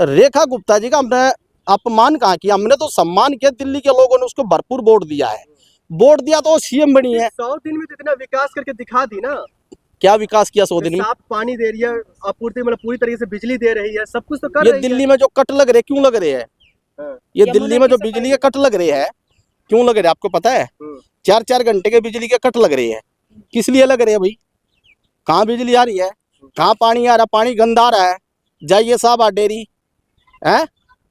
रेखा गुप्ता जी का हमने अपमान कहाँ किया? हमने तो सम्मान किया। दिल्ली के लोगों ने उसको भरपूर वोट दिया है। वोट दिया तो वो सीएम बनी है। 100 दिन में तो इतना विकास करके दिखा दी ना। क्या विकास किया 100 दिन में? साफ पानी दे रही है, आपूर्ति मतलब पूरी तरीके से बिजली दे रही है, सब कुछ तो कर ये रही दिल्ली में जो कट लग रहे क्यों लग रहे हैं? है। ये दिल्ली में जो बिजली के कट लग रहे हैं क्यों लग रहे हैं आपको पता है? 4-4 घंटे के बिजली के कट लग रहे हैं। किस लिए लग रहे हैं भाई? कहाँ बिजली आ रही है? कहाँ पानी आ रहा है? पानी गंदा आ रहा है। जाइए साहब डेयरी है,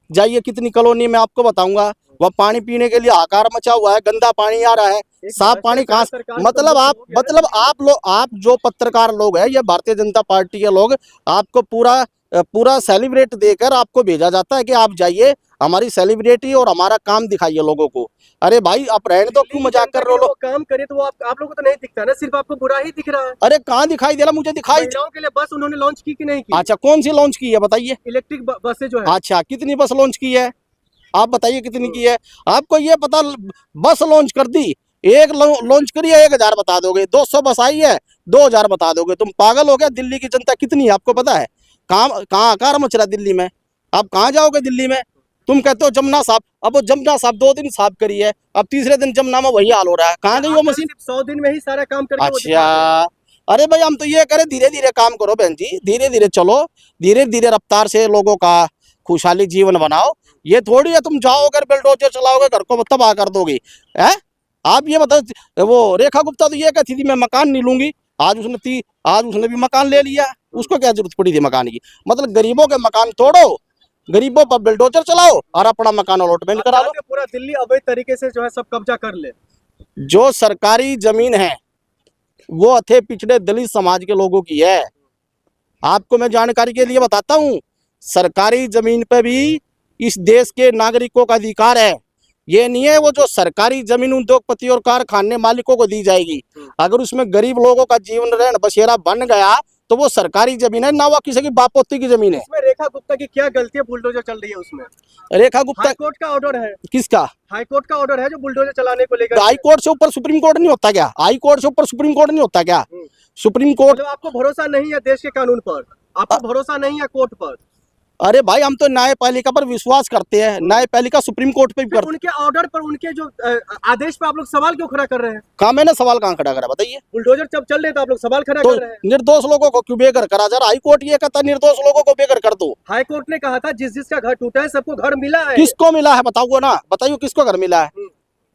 जाइए कितनी कॉलोनी में आपको बताऊंगा, वह पानी पीने के लिए हाहाकार मचा हुआ है। गंदा पानी आ रहा है, साफ पानी कहाँ से? मतलब आप जो पत्रकार लोग हैं, ये भारतीय जनता पार्टी के लोग, आपको पूरा सेलिब्रेट देकर आपको भेजा जाता है कि आप जाइए हमारी सेलिब्रिटी और हमारा काम दिखाइए लोगों को। अरे भाई आप रहने दो, क्यों मजाक कर रहे हो? लोग काम करे तो वो आप लोगों को तो नहीं दिखता ना, सिर्फ आपको बुरा ही दिख रहा है। अरे कहाँ दिखाई दे रहा? मुझे दिखाई। महिलाओं के लिए बस उन्होंने लॉन्च की कि नहीं की? अच्छा, कौन सी लॉन्च की है बताइए? इलेक्ट्रिक बसें जो है। अच्छा, कितनी बस लॉन्च की है आप बताइए? कितनी की है आपको ये पता? बस लॉन्च कर दी, एक लॉन्च करी है 1000 बता दोगे, 200 बस आई है 2000 बता दोगे। तुम पागल हो गया? दिल्ली की जनता कितनी है आपको पता है? कहाँ आकार मच रहा दिल्ली में? आप कहाँ जाओगे दिल्ली में? तुम कहते हो जमुना साहब, अब वो जमुना साहब 2 दिन साफ करी है, अब तीसरे दिन जमुना में वही हाल हो रहा है। कहाँ गई वो मशीन? 100 दिन में ही सारा काम करके अच्छा, अरे भाई हम तो ये करें धीरे धीरे काम करो बहन जी, धीरे धीरे चलो, धीरे धीरे रफ्तार से लोगों का खुशहाली जीवन बनाओ। ये थोड़ी है तुम जाओगे बेलडोजर चलाओगे घर को तबाह कर दोगे है। आप ये बताओ, वो रेखा गुप्ता तो ये कहती थी मैं मकान नहीं लूंगी, आज उसने भी मकान ले लिया। उसको क्या जरूरत पड़ी थी मकान की? मतलब गरीबों के मकान तोड़ो, गरीबों पर बेलडोजर चलाओ और अपना मकान अलॉटमेंट करा लो। पूरा दिल्ली अवैध तरीके से जो है सब कब्जा कर ले। जो सरकारी जमीन है वो अथे पिछड़े दलित समाज के लोगों की है। आपको मैं जानकारी के लिए बताता हूँ, सरकारी जमीन पे भी इस देश के नागरिकों का अधिकार है। ये नहीं है वो जो सरकारी जमीन उद्योगपति और कारखाने मालिकों को दी जाएगी। अगर उसमें गरीब लोगों का जीवन रहन बसेरा बन गया तो वो सरकारी जमीन है ना, वो किसी की बापोती की जमीन है। इसमें रेखा गुप्ता की क्या गलती है? बुलडोजर चल रही है उसमें। रेखा गुप्ता हाईकोर्ट का ऑर्डर है। किसका? हाईकोर्ट का ऑर्डर है जो बुलडोजर चलाने को लेकर। हाई कोर्ट से ऊपर सुप्रीम कोर्ट नहीं होता क्या? हाई कोर्ट से ऊपर सुप्रीम कोर्ट नहीं होता क्या? Supreme court. मतलब आपको भरोसा नहीं है देश के कानून पर, आपको भरोसा नहीं है कोर्ट पर? अरे भाई हम तो न्यायपालिका पर विश्वास करते हैं, न्यायपालिका सुप्रीम कोर्ट पे भी करते हैं। उनके ऑर्डर पर, उनके जो आदेश पर आप लोग सवाल क्यों खड़ा कर रहे हैं? कहाँ मैंने सवाल कहाँ खड़ा करा बताइए? बुलडोजर जब चल रहे तो आप लोग सवाल खड़ा तो कर रहे हैं। निर्दोष लोगों को क्यों बेघर करा जा रहा? हाई कोर्ट ये कहता निर्दोष लोगों को बेघर कर दो। हाई कोर्ट ने कहा था जिसका घर टूटा है सबको घर मिला है। किसको मिला है बताओ ना, बताइए किसको घर मिला है?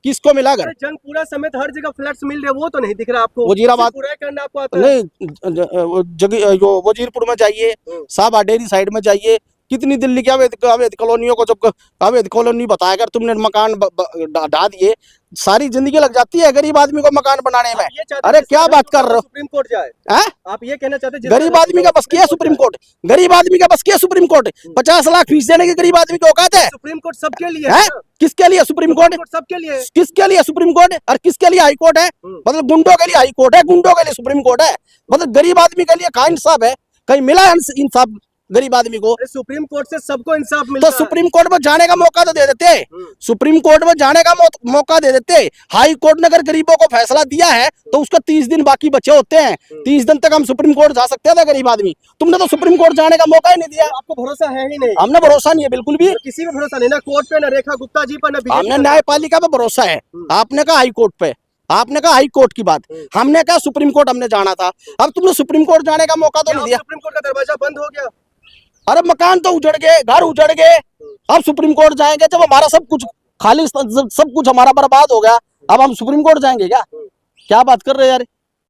किसको मिला घर? जंगपुरा समेत हर जगह फ्लैट्स मिल रहे, वो तो नहीं दिख रहा आपको? वजीराबाद पूरा करना आपको आता है? नहीं, जो वजीरपुर में जाइए, साहब डेयरी साइड में जाइए, कितनी दिल्ली की अवैध कॉलोनियों को जब अवैध कॉलोनी बताया कर तुमने मकान ढा दिए, सारी जिंदगी लग जाती है गरीब आदमी को मकान बनाने में। अरे क्या बात कर रहे हो? सुप्रीम कोर्ट जाए? आप ये कहना चाहते हैं गरीब आदमी का बस किया सुप्रीम कोर्ट? गरीब आदमी का बस किया सुप्रीम कोर्ट? 50 लाख फीस देने की गरीब आदमी की औकात है? सुप्रीम कोर्ट सबके लिए है। किसके लिए सुप्रीम कोर्ट? सबके लिए। किसके लिए सुप्रीम कोर्ट और किसके लिए हाई कोर्ट है? मतलब गुंडों के लिए हाई कोर्ट है, गुंडों के लिए सुप्रीम कोर्ट है। मतलब गरीब आदमी के लिए कहाँ इंसाफ है? कहीं मिला इंसाफ गरीब आदमी को? सुप्रीम कोर्ट से सबको इंसाफ मिलता तो सुप्रीम कोर्ट में जाने का मौका तो दे देते, सुप्रीम कोर्ट में जाने का मौका दे देते। हाई कोर्ट ने अगर गरीबों को फैसला दिया है तो उसका 30 दिन बाकी बचे होते हैं, 30 दिन तक हम सुप्रीम कोर्ट जा सकते थे गरीब आदमी। तुमने तो सुप्रीम कोर्ट जाने का मौका ही नहीं दिया। आपको भरोसा है ही नहीं? हमने भरोसा नहीं है बिल्कुल भी, किसी पे भरोसा नहीं, ना कोर्ट पे, ना रेखा गुप्ता जी पर, ना हमने न्यायपालिका पे भरोसा है। आपने कहा हाई कोर्ट पे, आपने कहा हाई कोर्ट की बात, हमने कहा सुप्रीम कोर्ट हमने जाना था। अब तुमने सुप्रीम कोर्ट जाने का मौका तो नहीं दिया। सुप्रीम कोर्ट का दरवाजा बंद हो गया? अरे मकान तो उजड़ गए, घर उजड़ गए, अब सुप्रीम कोर्ट जाएंगे जब हमारा सब कुछ खाली, सब कुछ हमारा बर्बाद हो गया, अब हम सुप्रीम कोर्ट जाएंगे क्या? क्या बात कर रहे हैं यार?